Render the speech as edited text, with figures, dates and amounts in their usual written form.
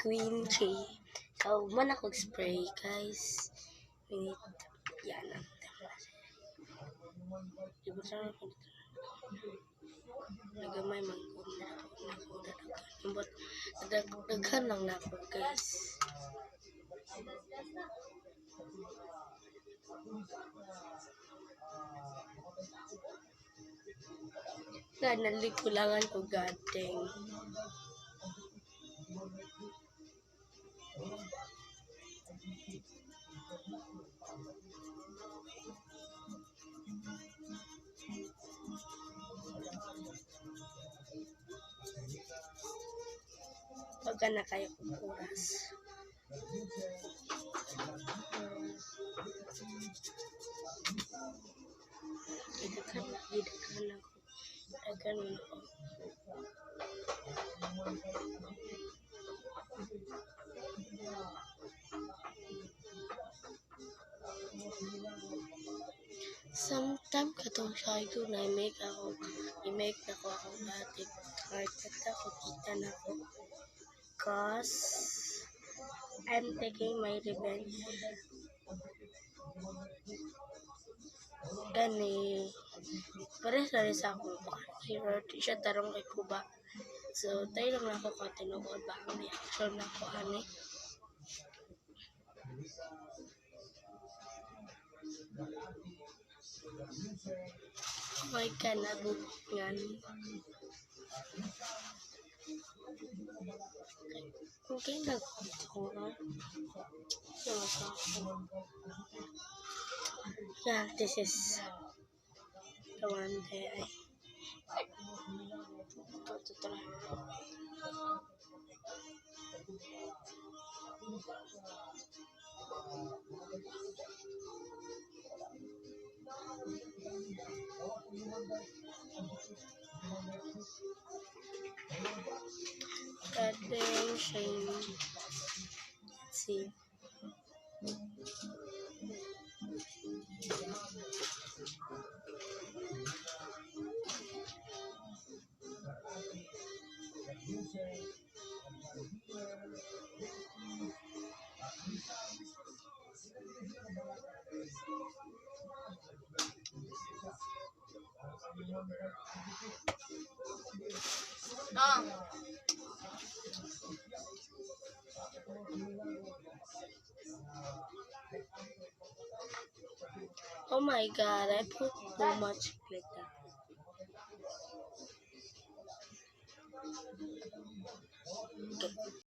Queen Tree. So, man ako spray, guys. Minute. Yan ang tema. Ibu sana ako dito. Nagamay mangguna. But, daghan lang na ako, guys. Nalikulangan ko gating. Pagka na kayo kukuras. Daghan ako. Sometimes katong siya ko na i-make na ko akong batik heart at ako kita na ko cause I'm taking my revenge. Gani pares sa akong hero siya tarong kay Kuba. So tayo lang ako tinuod ba ang reaction na ko ani. May kanabugan. Okay na ko. Yeah, this is the one that goddamn shame. Let's see. Oh my god, I put too much glitter. Okay.